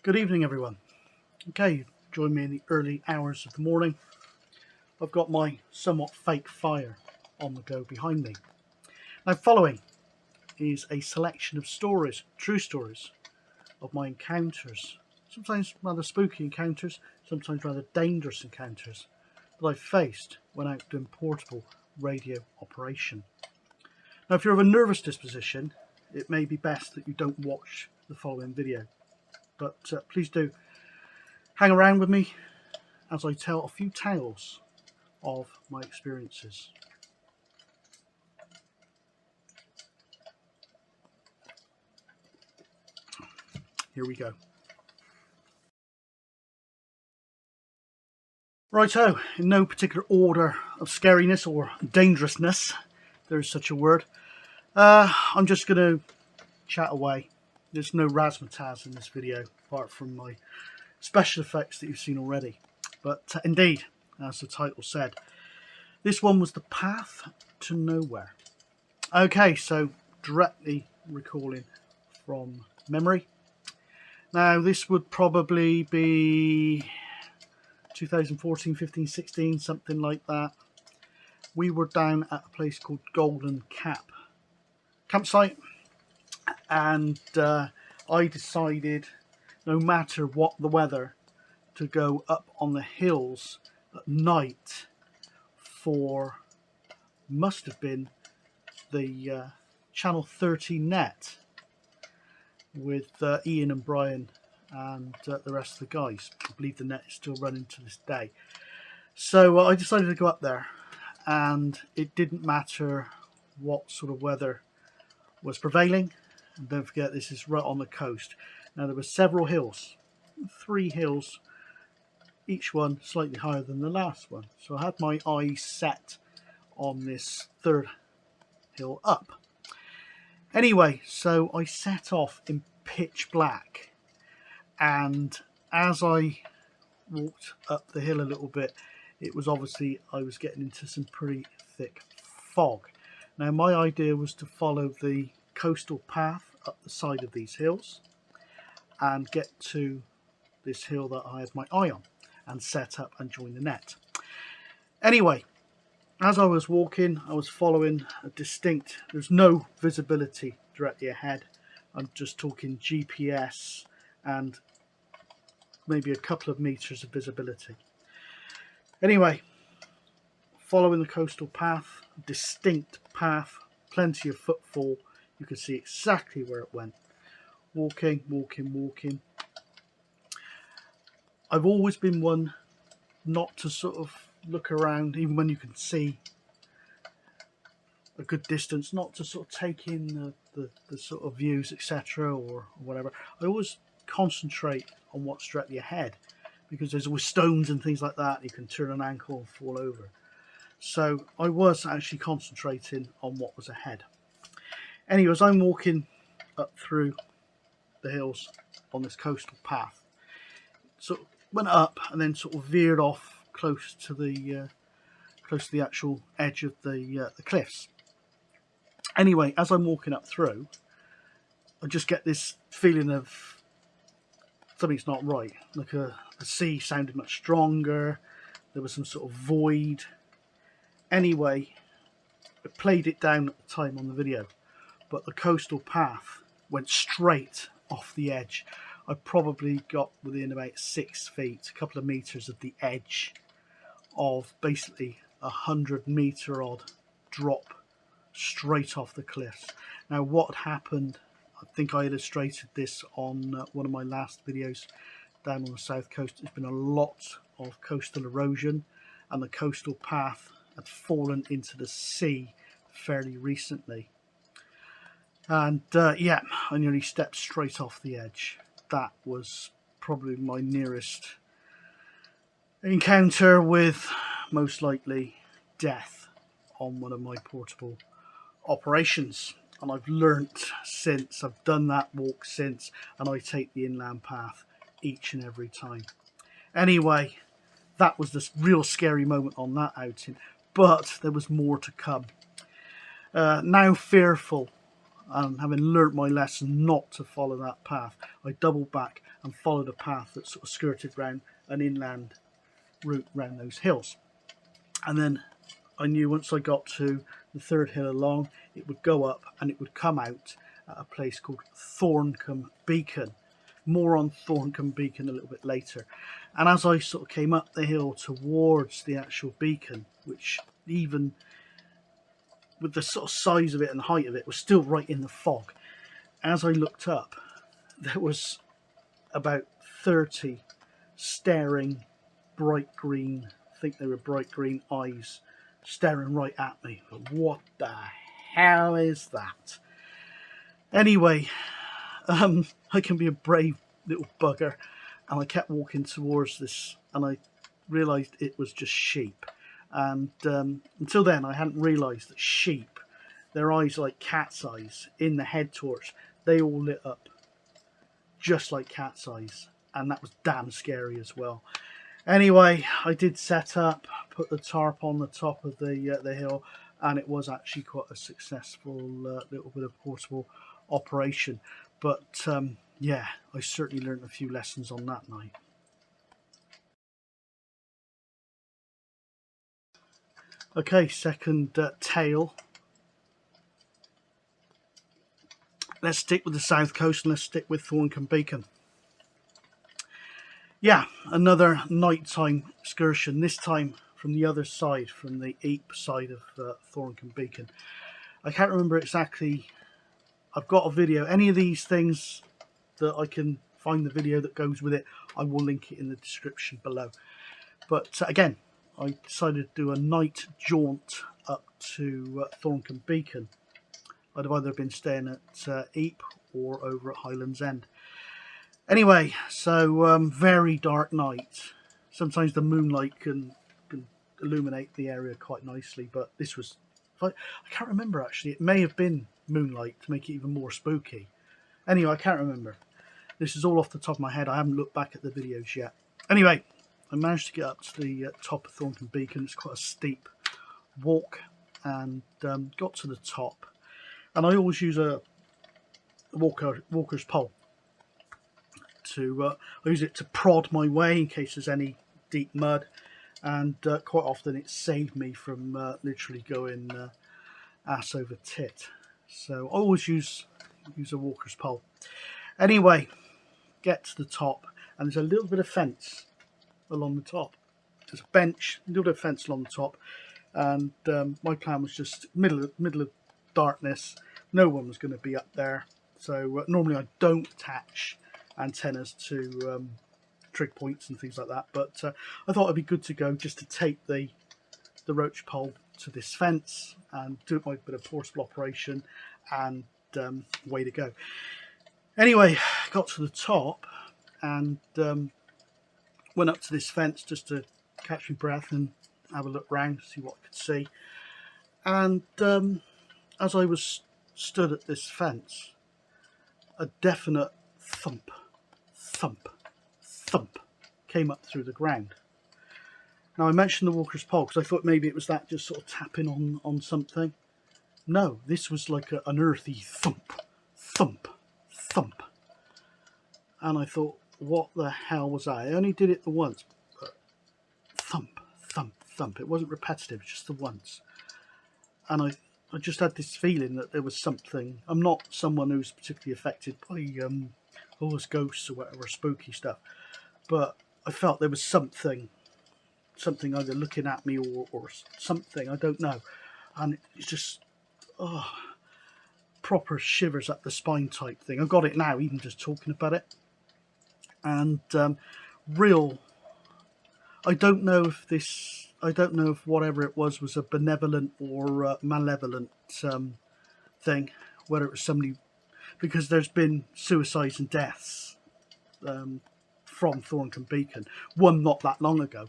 Good evening, everyone. Okay, join me in the early hours of the morning. I've got my somewhat fake fire on the go behind me. Now, following is a selection of stories, true stories, of my encounters. Sometimes rather spooky encounters, sometimes rather dangerous encounters that I faced when out doing portable radio operation. Now, if you're of a nervous disposition, it may be best that you don't watch the following video. But please do hang around with me as I tell a few tales of my experiences. Here we go. Righto, in no particular order of scariness or dangerousness, there is such a word. I'm just going to chat away. There's no razzmatazz in this video, apart from my special effects that you've seen already. But indeed, as the title said, this one was the path to nowhere. Okay, so directly recalling from memory. Now, this would probably be 2014, 15, 16, something like that. We were down at a place called Golden Campsite, and I decided, no matter what the weather, to go up on the hills at night for, must have been the Channel 30 net with Ian and Brian and the rest of the guys. I believe the net is still running to this day. So I decided to go up there, and it didn't matter what sort of weather was prevailing. And don't forget, this is right on the coast. Now, there were several hills, 3 hills, each one slightly higher than the last one. So I had my eyes set on this third hill up. Anyway, so I set off in pitch black, and as I walked up the hill a little bit, it was obviously I was getting into some pretty thick fog. Now, my idea was to follow the coastal path up the side of these hills and get to this hill that I had my eye on and set up and join the net. Anyway, as I was walking, I was following a distinct, there's no visibility directly ahead. I'm just talking GPS and maybe a couple of meters of visibility. Anyway, following the coastal path, distinct path, plenty of footfall. You can see exactly where it went. Walking. I've always been one not to sort of look around, even when you can see a good distance, not to sort of take in the sort of views, etc., or whatever. I always concentrate on what's directly ahead, because there's always stones and things like that. You can turn an ankle and fall over. So I was actually concentrating on what was ahead. Anyway, as I'm walking up through the hills on this coastal path, sort of went up and then sort of veered off close to the actual edge of the cliffs. Anyway, as I'm walking up through, I just get this feeling of something's not right. Like the sea sounded much stronger. There was some sort of void. Anyway, I played it down at the time on the video, but the coastal path went straight off the edge. I probably got within about 6 feet, a couple of meters of the edge of basically 100-meter odd drop straight off the cliffs. Now, what happened, I think I illustrated this on one of my last videos down on the south coast. There's been a lot of coastal erosion, and the coastal path had fallen into the sea fairly recently. And yeah, I nearly stepped straight off the edge. That was probably my nearest encounter with, most likely, death on one of my portable operations. And I've learnt since, I've done that walk since, and I take the inland path each and every time. Anyway, that was this real scary moment on that outing, but there was more to come. Now fearful having learnt my lesson not to follow that path, I doubled back and followed a path that sort of skirted round an inland route round those hills. And then I knew once I got to the third hill along, it would go up and it would come out at a place called Thornton Beacon. More on Thornton Beacon a little bit later. And as I sort of came up the hill towards the actual beacon, which even with the sort of size of it and height of it was still right in the fog, as I looked up, there was about 30 staring bright green, I think they were bright green eyes, staring right at me. What the hell is that? Anyway, I can be a brave little bugger, and I kept walking towards this, and I realised it was just sheep. And until then I hadn't realised that sheep, their eyes are like cat's eyes. In the head torch they all lit up just like cat's eyes, and that was damn scary as well. Anyway, I did set up, put the tarp on the top of the hill, and it was actually quite a successful little bit of portable operation. But yeah, I certainly learned a few lessons on that night. Okay, second tale. Let's stick with the south coast and let's stick with Thornton Beacon. Yeah, another nighttime excursion, this time from the other side, from the Eep side of Thornton Beacon. I can't remember exactly. I've got a video. Any of these things that I can find the video that goes with it, I will link it in the description below. But again, I decided to do a night jaunt up to Thornton Beacon. I'd have either been staying at Eep or over at Highlands End. Anyway, so very dark night. Sometimes the moonlight can illuminate the area quite nicely, but this was, I can't remember actually. It may have been moonlight to make it even more spooky. Anyway, I can't remember. This is all off the top of my head. I haven't looked back at the videos yet. Anyway, I managed to get up to the top of Thornton Beacon. It's quite a steep walk, and got to the top. And I always use a walker's pole. I use it to prod my way in case there's any deep mud, and quite often it saved me from literally going ass over tit. So I always use a walker's pole. Anyway, get to the top, and there's a little bit of fence along the top. There's a bench, a little bit of fence along the top, and my plan was just middle of darkness. No one was going to be up there, so normally I don't attach antennas to trig points and things like that, but I thought it'd be good to go just to take the roach pole to this fence and do my bit of portable operation, and way to go. Anyway, got to the top and went up to this fence just to catch my breath and have a look round, see what I could see. And as I was stood at this fence, a definite thump, thump, thump came up through the ground. Now I mentioned the walker's pole because I thought maybe it was that just sort of tapping on something. No, this was like an earthy thump, thump, thump. And I thought, what the hell was that? I only did it the once, but thump, thump, thump. It wasn't repetitive, just the once. And I just had this feeling that there was something. I'm not someone who's particularly affected by all this ghosts or whatever spooky stuff, but I felt there was something either looking at me or something, I don't know. And it's just, proper shivers up the spine type thing. I've got it now, even just talking about it. And I don't know if whatever it was a benevolent or malevolent thing, whether it was somebody, because there's been suicides and deaths from Thornton Beacon, one not that long ago.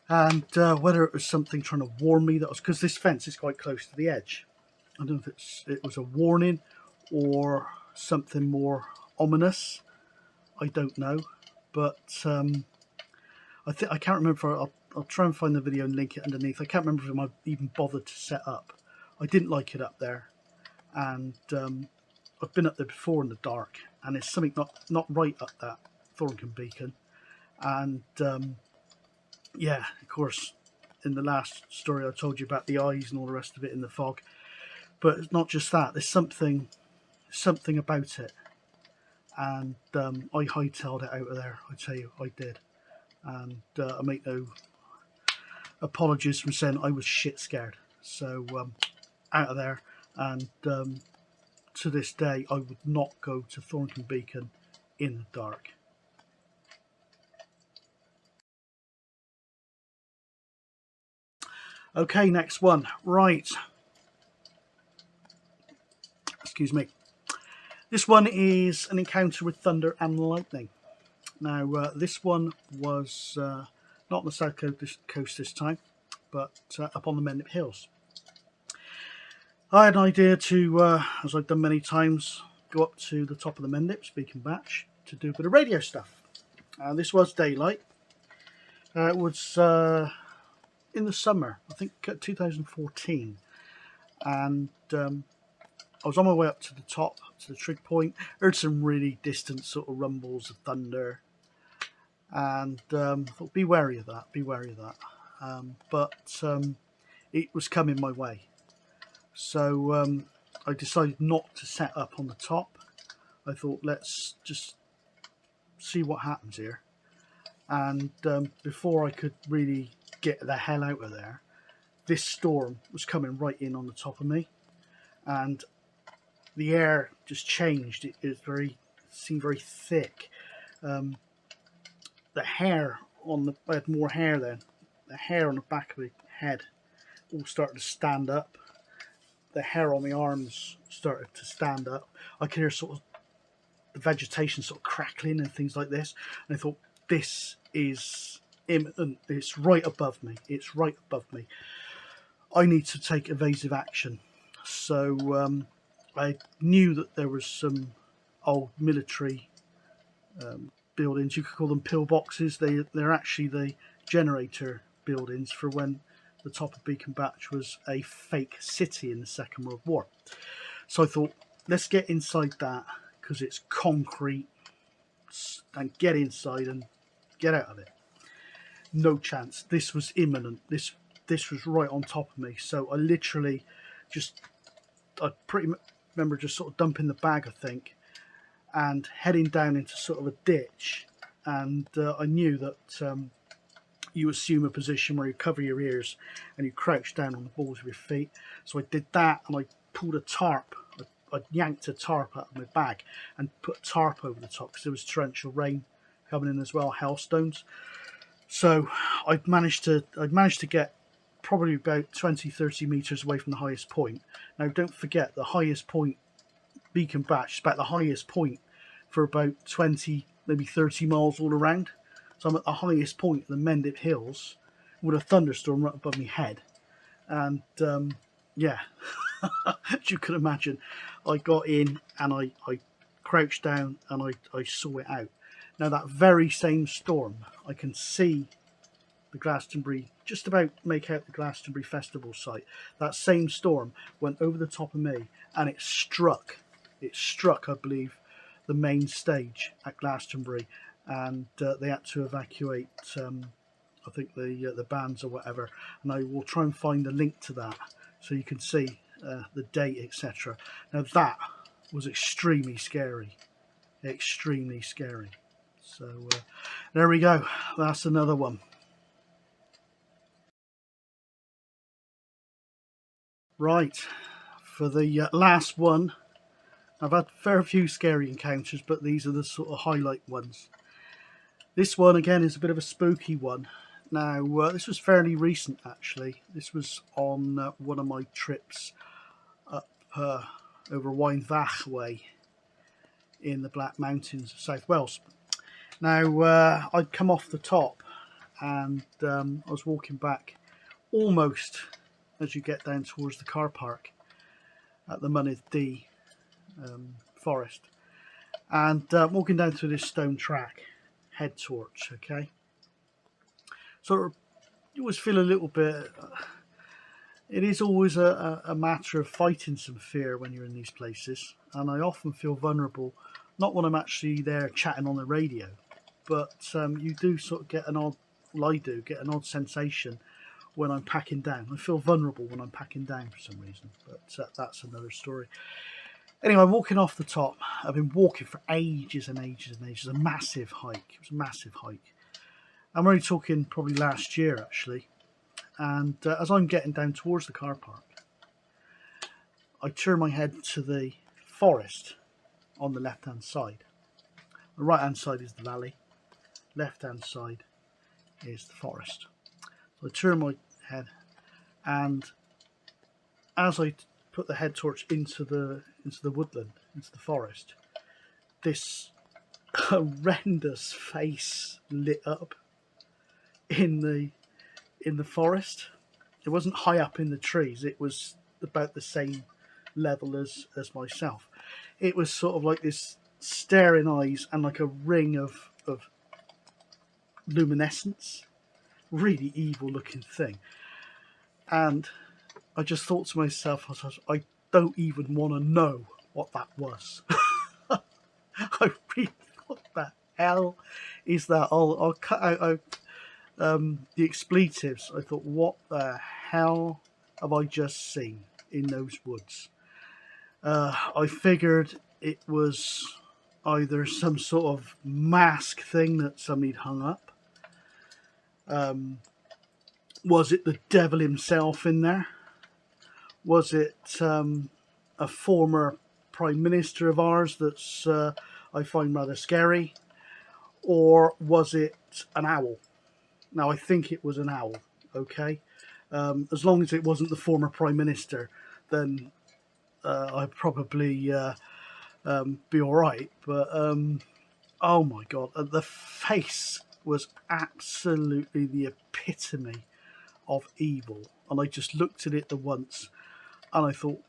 And whether it was something trying to warn me, that was because this fence is quite close to the edge. I don't know if it was a warning or something more ominous. I don't know, but I can't remember. I'll try and find the video and link it underneath. I can't remember if I even bothered to set up. I didn't like it up there, and I've been up there before in the dark, and there's something not right up that Thornton Beacon. And yeah, of course, in the last story I told you about the eyes and all the rest of it in the fog, but it's not just that. There's something about it, and I hightailed it out of there. I tell you, I did, and I make no apologies from saying I was shit scared. So out of there, and to this day, I would not go to Thornton Beacon in the dark. Okay, next one. Right. Excuse me. This one is an encounter with thunder and lightning. Now, this one was not on the south coast this time, but up on the Mendip Hills. I had an idea to, as I've done many times, go up to the top of the Mendip Beacon batch to do a bit of radio stuff. This was daylight. It was in the summer, I think 2014, and I was on my way up to the top, to the trig point. Heard some really distant sort of rumbles of thunder, and thought, be wary of that, be wary of that. But it was coming my way, so I decided not to set up on the top. I thought, let's just see what happens here. And before I could really get the hell out of there, this storm was coming right in on the top of me, and the air just changed. It seemed very thick. The hair I had more hair then. The hair on the back of my head all started to stand up. The hair on my arms started to stand up. I could hear sort of the vegetation sort of crackling and things like this. And I thought, this is imminent. It's right above me. It's right above me. I need to take evasive action. So I knew that there was some old military buildings. You could call them pillboxes. They're actually the generator buildings for when the top of Beacon Batch was a fake city in the Second World War. So I thought, let's get inside that, because it's concrete, and get inside and get out of it. No chance. This was imminent. This was right on top of me. So I literally I pretty much remember just sort of dumping the bag, I think, and heading down into sort of a ditch. And I knew that you assume a position where you cover your ears and you crouch down on the balls of your feet. So I did that, and I pulled a tarp. I yanked a tarp out of my bag and put a tarp over the top, because there was torrential rain coming in as well, hailstones. So I'd managed to get probably about 20-30 meters away from the highest point. Now, don't forget, the highest point, Beacon Batch, is about the highest point for about 20, maybe 30 miles all around. So I'm at the highest point of the Mendip Hills with a thunderstorm right above my head. And yeah, as you can imagine, I got in and I crouched down and I saw it out. Now, that very same storm, I can see the Glastonbury, just about make out the Glastonbury Festival site. That same storm went over the top of me, and it struck, I believe, the main stage at Glastonbury, and they had to evacuate, I think, the bands or whatever. And I will try and find the link to that so you can see the date, etc. Now, that was extremely scary. Extremely scary. So there we go. That's another one. Right, for the last one, I've had a fair few scary encounters, but these are the sort of highlight ones. This one, again, is a bit of a spooky one. Now, this was fairly recent, actually. This was on one of my trips up over Wynfach way in the Black Mountains of South Wales. Now, I'd come off the top, and I was walking back almost as you get down towards the car park at the Mendip Beacon forest, and walking down through this stone track, head torch, okay. So you always feel a little bit it is always a matter of fighting some fear when you're in these places, and I often feel vulnerable, not when I'm actually there chatting on the radio, but you do sort of get an odd, well, I do get an odd sensation when I'm packing down. I feel vulnerable when I'm packing down for some reason, but that's another story. Anyway, walking off the top, I've been walking for ages and ages and ages. A massive hike. It was a massive hike. I'm only talking probably last year actually. And as I'm getting down towards the car park, I turn my head to the forest on the left hand side. The right hand side is the valley, left hand side is the forest. So I turn my head, and as I put the head torch into the woodland, into the forest, this horrendous face lit up in the forest. It wasn't high up in the trees, it was about the same level as myself. It was sort of like this staring eyes and like a ring of luminescence, really evil looking thing. And I just thought to myself, I don't even want to know what that was. I really thought, what the hell is that? I'll cut out the expletives. I thought, what the hell have I just seen in those woods? I figured it was either some sort of mask thing that somebody'd hung up. Was it the devil himself in there? Was it a former Prime Minister of ours that's I find rather scary? Or was it an owl? Now, I think it was an owl, okay? As long as it wasn't the former Prime Minister, then I'd probably be all right. But, oh my God, the face was absolutely the epitome of evil. And I just looked at it the once, and I thought,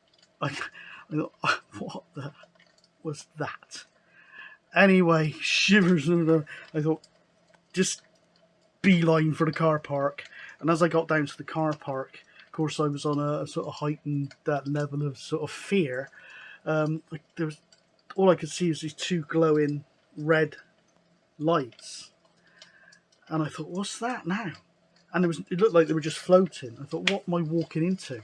what the was that? Anyway, shivers, and I thought, just beeline for the car park. And as I got down to the car park, of course, I was on a sort of heightened level of sort of fear. There was, all I could see was these two glowing red lights, and I thought, what's that now? And it looked like they were just floating. I thought, what am I walking into?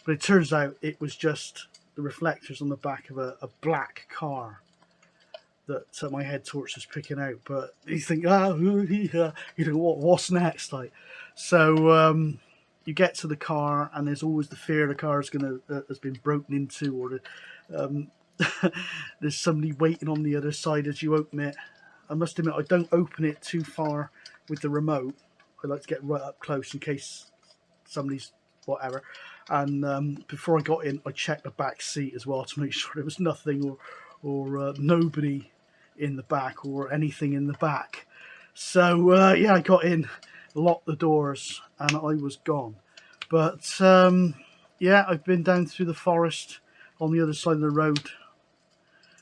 But it turns out it was just the reflectors on the back of a black car that my head torch was picking out. But you think, what's next? Like, so you get to the car, and there's always the fear the car is has been broken into, or there's somebody waiting on the other side as you open it. I must admit, I don't open it too far with the remote. I like to get right up close in case somebody's whatever. And before I got in, I checked the back seat as well to make sure there was nothing or nobody in the back or anything in the back. So yeah, I got in, locked the doors, and I was gone. But yeah, I've been down through the forest on the other side of the road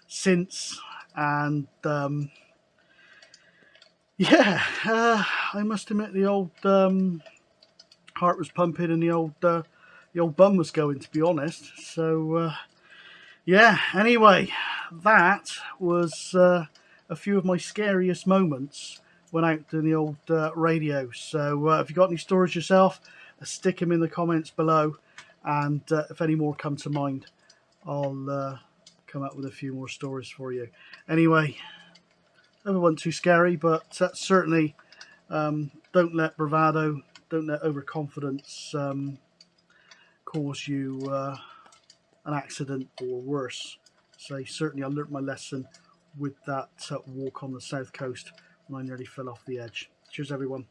since, and yeah, I must admit the old heart was pumping and the old bum was going, to be honest. So yeah, anyway, that was a few of my scariest moments when out doing the old radio. So if you've got any stories yourself, stick them in the comments below, and if any more come to mind, I'll come up with a few more stories for you. Anyway, never wasn't too scary, but certainly don't let bravado, don't let overconfidence cause you an accident or worse. So certainly I learnt my lesson with that walk on the south coast when I nearly fell off the edge. Cheers everyone.